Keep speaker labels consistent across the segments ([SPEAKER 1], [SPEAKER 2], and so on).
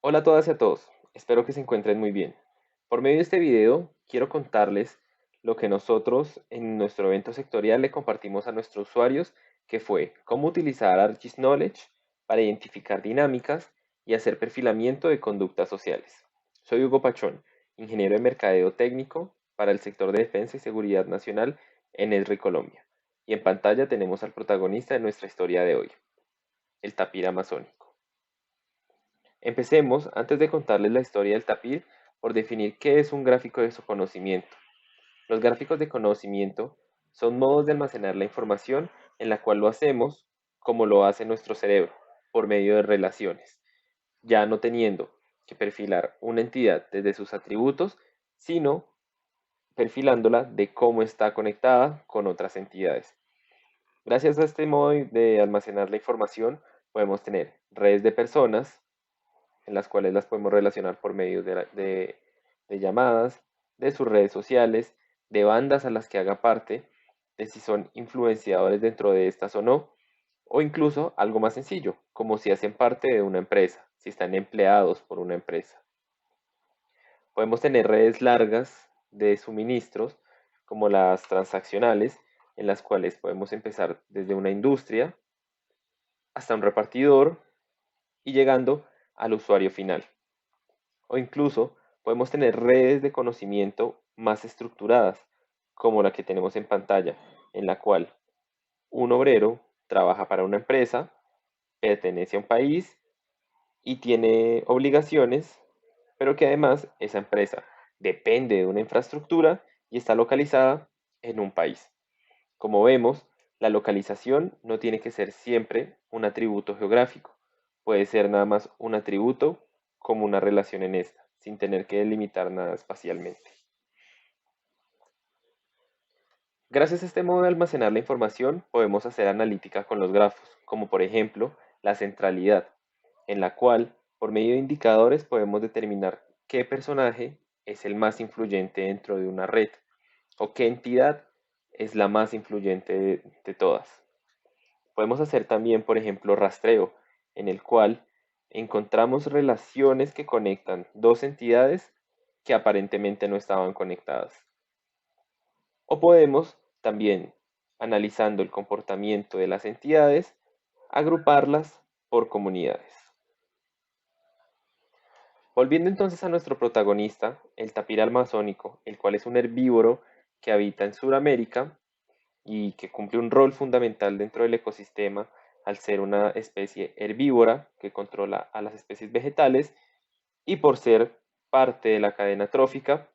[SPEAKER 1] Hola a todas y a todos, espero que se encuentren muy bien. Por medio de este video quiero contarles lo que nosotros en nuestro evento sectorial le compartimos a nuestros usuarios, que fue cómo utilizar ArcGIS Knowledge para identificar dinámicas y hacer perfilamiento de conductas sociales. Soy Hugo Pachón, ingeniero de mercadeo técnico para el sector de defensa y seguridad nacional en ESRI Colombia. Y en pantalla tenemos al protagonista de nuestra historia de hoy, el tapir amazónico. Empecemos, antes de contarles la historia del tapir, por definir qué es un gráfico de su conocimiento. Los gráficos de conocimiento son modos de almacenar la información en la cual lo hacemos como lo hace nuestro cerebro, por medio de relaciones, ya no teniendo que perfilar una entidad desde sus atributos, sino perfilándola de cómo está conectada con otras entidades. Gracias a este modo de almacenar la información, podemos tener redes de personas, en las cuales las podemos relacionar por medio de llamadas, de sus redes sociales, de bandas a las que haga parte, de si son influenciadores dentro de estas o incluso algo más sencillo, como si hacen parte de una empresa, si están empleados por una empresa. Podemos tener redes largas de suministros, como las transaccionales, en las cuales podemos empezar desde una industria hasta un repartidor y llegando al usuario final. O incluso podemos tener redes de conocimiento más estructuradas, como la que tenemos en pantalla, en la cual un obrero trabaja para una empresa, pertenece a un país y tiene obligaciones, pero que además esa empresa depende de una infraestructura y está localizada en un país. Como vemos, la localización no tiene que ser siempre un atributo geográfico. Puede ser nada más un atributo como una relación en esta, sin tener que delimitar nada espacialmente. Gracias a este modo de almacenar la información, podemos hacer analítica con los grafos, como por ejemplo la centralidad, en la cual, por medio de indicadores, podemos determinar qué personaje es el más influyente dentro de una red o qué entidad es la más influyente de todas. Podemos hacer también, por ejemplo, rastreo, en el cual encontramos relaciones que conectan dos entidades que aparentemente no estaban conectadas. O podemos también, analizando el comportamiento de las entidades, agruparlas por comunidades. Volviendo entonces a nuestro protagonista, el tapir amazónico, el cual es un herbívoro que habita en Sudamérica y que cumple un rol fundamental dentro del ecosistema al ser una especie herbívora que controla a las especies vegetales y por ser parte de la cadena trófica,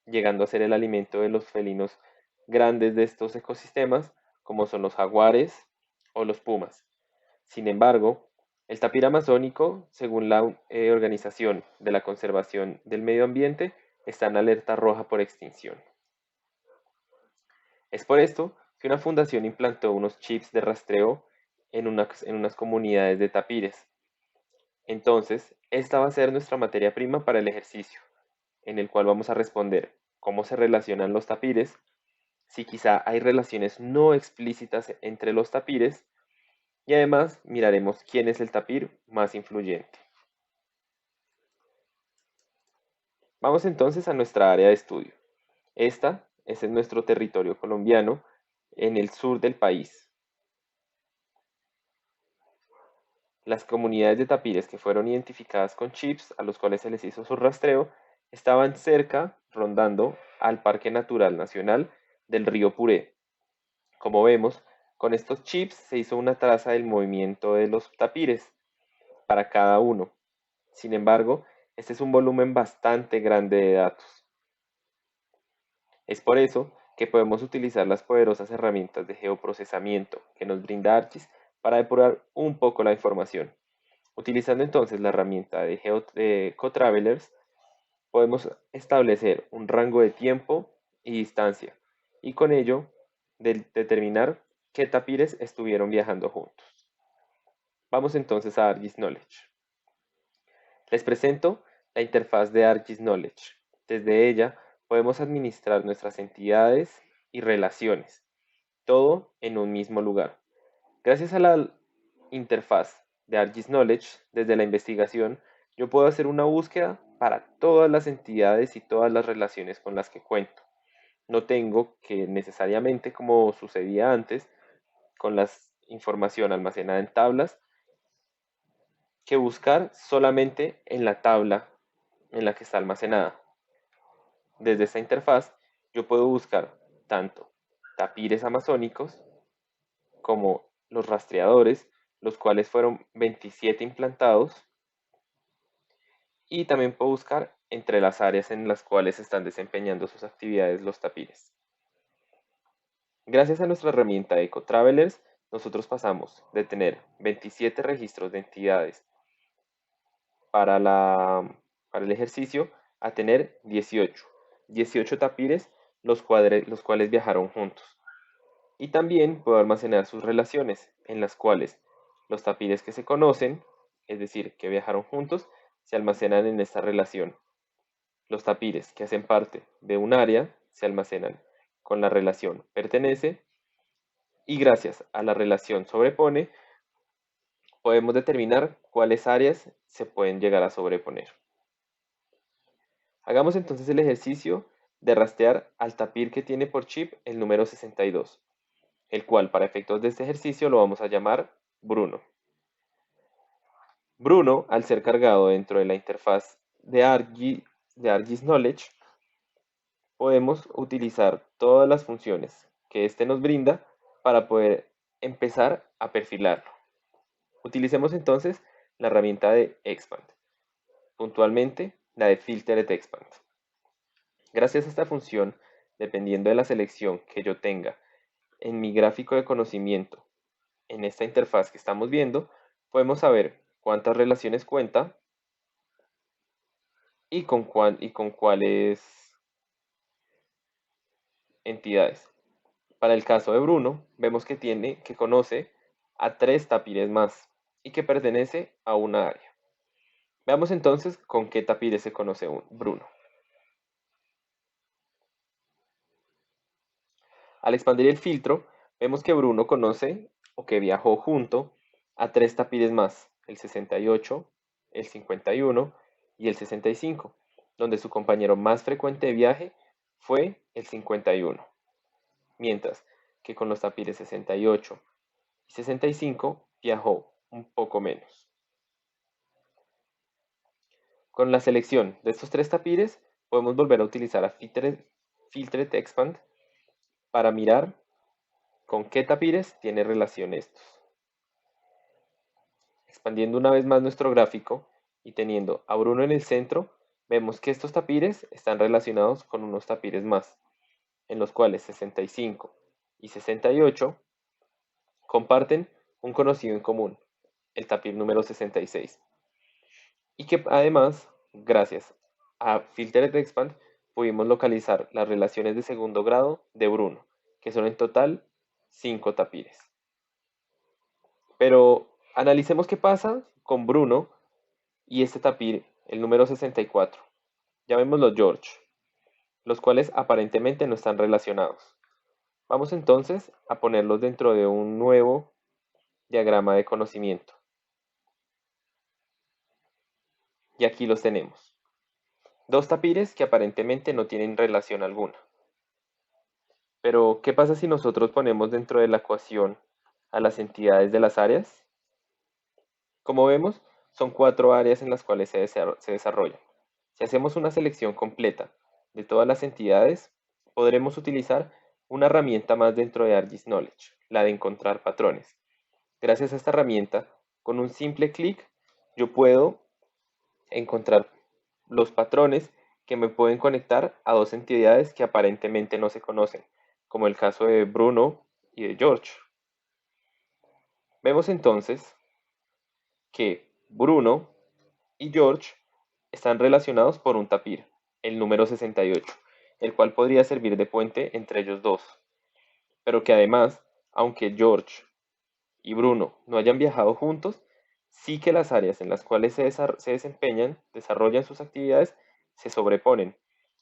[SPEAKER 1] llegando a ser el alimento de los felinos grandes de estos ecosistemas, como son los jaguares o los pumas. Sin embargo, el tapir amazónico, según la Organización de la Conservación del Medio Ambiente, está en alerta roja por extinción. Es por esto que una fundación implantó unos chips de rastreo en unas comunidades de tapires. Entonces, esta va a ser nuestra materia prima para el ejercicio, en el cual vamos a responder cómo se relacionan los tapires, si quizá hay relaciones no explícitas entre los tapires, y además miraremos quién es el tapir más influyente. Vamos entonces a nuestra área de estudio. Esta es en nuestro territorio colombiano, en el sur del país. Las comunidades de tapires que fueron identificadas con chips a los cuales se les hizo su rastreo estaban cerca, rondando al Parque Natural Nacional del río Puré. Como vemos, con estos chips se hizo una traza del movimiento de los tapires para cada uno. Sin embargo, este es un volumen bastante grande de datos. Es por eso que podemos utilizar las poderosas herramientas de geoprocesamiento que nos brinda ArcGIS para depurar un poco la información. Utilizando entonces la herramienta de CoTravelers, podemos establecer un rango de tiempo y distancia y con ello determinar qué tapires estuvieron viajando juntos. Vamos entonces a ArcGIS Knowledge. Les presento la interfaz de ArcGIS Knowledge. Desde ella podemos administrar nuestras entidades y relaciones, todo en un mismo lugar. Gracias a la interfaz de ArcGIS Knowledge, desde la investigación Yo puedo hacer una búsqueda para todas las entidades y todas las relaciones con las que cuento. No tengo que necesariamente, como sucedía antes, con la información almacenada en tablas, que buscar solamente en la tabla en la que está almacenada. Desde esta interfaz yo puedo buscar tanto tapires amazónicos como los rastreadores, los cuales fueron 27 implantados, y también puedo buscar entre las áreas en las cuales están desempeñando sus actividades los tapires. Gracias a nuestra herramienta EcoTravelers, nosotros pasamos de tener 27 registros de entidades para, para el ejercicio a tener 18 tapires los cuales viajaron juntos. Y también puedo almacenar sus relaciones, en las cuales los tapires que se conocen, es decir, que viajaron juntos, se almacenan en esta relación. Los tapires que hacen parte de un área se almacenan con la relación pertenece, y gracias a la relación sobrepone podemos determinar cuáles áreas se pueden llegar a sobreponer. Hagamos entonces el ejercicio de rastrear al tapir que tiene por chip el número 62, el cual para efectos de este ejercicio lo vamos a llamar Bruno. Bruno, al ser cargado dentro de la interfaz de ArcGIS Knowledge, podemos utilizar todas las funciones que éste nos brinda para poder empezar a perfilarlo. Utilicemos entonces la herramienta de Expand, puntualmente la de Filtered Expand. Gracias a esta función, dependiendo de la selección que yo tenga en mi gráfico de conocimiento, en esta interfaz que estamos viendo, podemos saber cuántas relaciones cuenta y con cuáles entidades. Para el caso de Bruno, vemos que conoce a 3 tapires más y que pertenece a una área. Veamos entonces con qué tapires se conoce Bruno. Al expandir el filtro, vemos que Bruno conoce o que viajó junto a 3 tapires más, el 68, el 51 y el 65, donde su compañero más frecuente de viaje fue el 51, mientras que con los tapires 68 y 65 viajó un poco menos. Con la selección de estos 3 tapires podemos volver a utilizar a Filtered Expand para mirar con qué tapires tiene relación estos. Expandiendo una vez más nuestro gráfico y teniendo a Bruno en el centro, vemos que estos tapires están relacionados con unos tapires más, en los cuales 65 y 68 comparten un conocido en común, el tapir número 66. Y que además, gracias a Filtered Expand, pudimos localizar las relaciones de segundo grado de Bruno, que son en total 5 tapires. Pero analicemos qué pasa con Bruno y este tapir, el número 64. Llamémoslo George, los cuales aparentemente no están relacionados. Vamos entonces a ponerlos dentro de un nuevo diagrama de conocimiento. Y aquí los tenemos. 2 tapires que aparentemente no tienen relación alguna. Pero, ¿qué pasa si nosotros ponemos dentro de la ecuación a las entidades de las áreas? Como vemos, son 4 áreas en las cuales se desarrollan. Si hacemos una selección completa de todas las entidades, podremos utilizar una herramienta más dentro de ArcGIS Knowledge, la de encontrar patrones. Gracias a esta herramienta, con un simple clic, yo puedo encontrar los patrones que me pueden conectar a 2 entidades que aparentemente no se conocen, como el caso de Bruno y de George. Vemos entonces que Bruno y George están relacionados por un tapir, el número 68, el cual podría servir de puente entre ellos dos, pero que además, aunque George y Bruno no hayan viajado juntos, sí que las áreas en las cuales se desempeñan, desarrollan sus actividades, se sobreponen,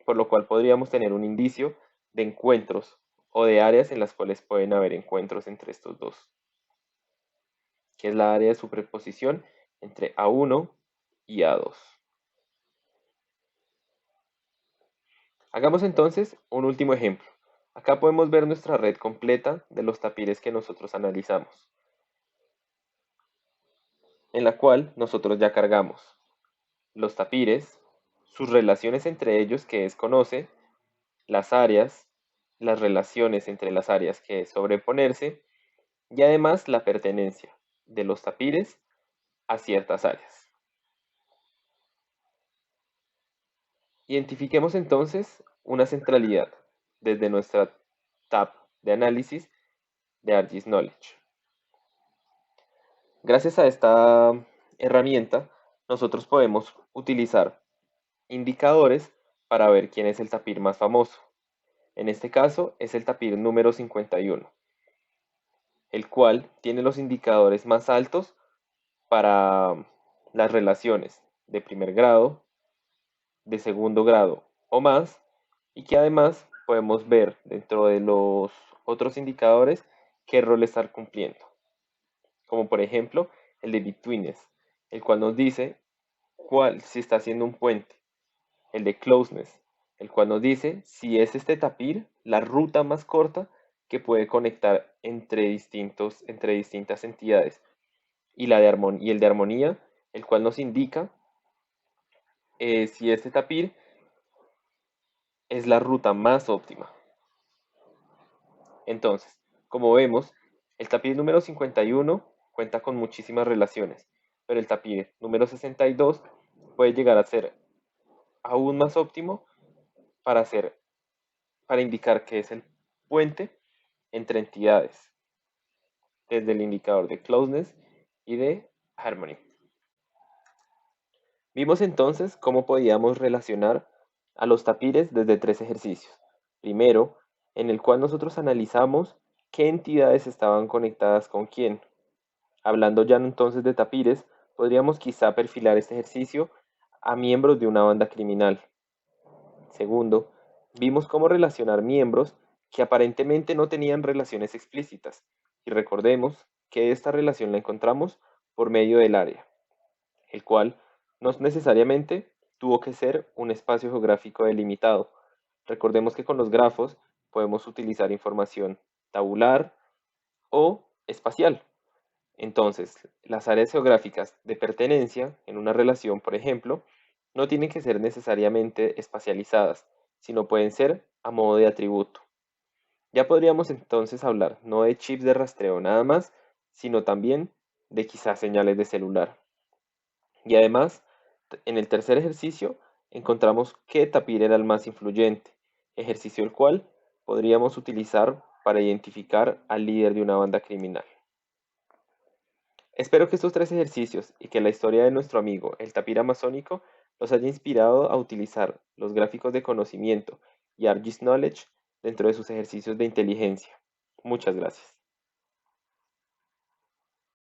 [SPEAKER 1] por lo cual podríamos tener un indicio de encuentros o de áreas en las cuales pueden haber encuentros entre estos dos, que es la área de superposición entre A1 y A2. Hagamos entonces un último ejemplo. Acá podemos ver nuestra red completa de los tapires que nosotros analizamos, en la cual nosotros ya cargamos los tapires, sus relaciones entre ellos que desconoce, las áreas, las relaciones entre las áreas que es sobreponerse y además la pertenencia de los tapires a ciertas áreas. Identifiquemos entonces una centralidad desde nuestra tab de análisis de ArcGIS Knowledge. Gracias a esta herramienta, nosotros podemos utilizar indicadores para ver quién es el tapir más famoso. En este caso es el tapir número 51, el cual tiene los indicadores más altos para las relaciones de primer grado, de segundo grado o más, y que además podemos ver dentro de los otros indicadores qué rol está cumpliendo, como por ejemplo el de Betweenness, el cual nos dice si está haciendo un puente, el de Closeness, el cual nos dice si es este tapir la ruta más corta que puede conectar entre distintas entidades, y el de armonía, el cual nos indica si este tapir es la ruta más óptima. Entonces, como vemos, el tapir número 51 cuenta con muchísimas relaciones, pero el tapir número 62 puede llegar a ser aún más óptimo para, para indicar que es el puente entre entidades, desde el indicador de closeness y de harmony. Vimos entonces cómo podíamos relacionar a los tapires desde 3 ejercicios. Primero, en el cual nosotros analizamos qué entidades estaban conectadas con quién. Hablando ya entonces de tapires, podríamos quizá perfilar este ejercicio a miembros de una banda criminal. Segundo, vimos cómo relacionar miembros que aparentemente no tenían relaciones explícitas. Y recordemos que esta relación la encontramos por medio del área, el cual no necesariamente tuvo que ser un espacio geográfico delimitado. Recordemos que con los grafos podemos utilizar información tabular o espacial. Entonces, las áreas geográficas de pertenencia en una relación, por ejemplo, no tienen que ser necesariamente espacializadas, sino pueden ser a modo de atributo. Ya podríamos entonces hablar no de chips de rastreo nada más, sino también de quizás señales de celular. Y además, en el tercer ejercicio encontramos qué tapir era el más influyente, ejercicio el cual podríamos utilizar para identificar al líder de una banda criminal. Espero que estos 3 ejercicios y que la historia de nuestro amigo el tapir amazónico los haya inspirado a utilizar los gráficos de conocimiento y ArcGIS Knowledge dentro de sus ejercicios de inteligencia. Muchas gracias.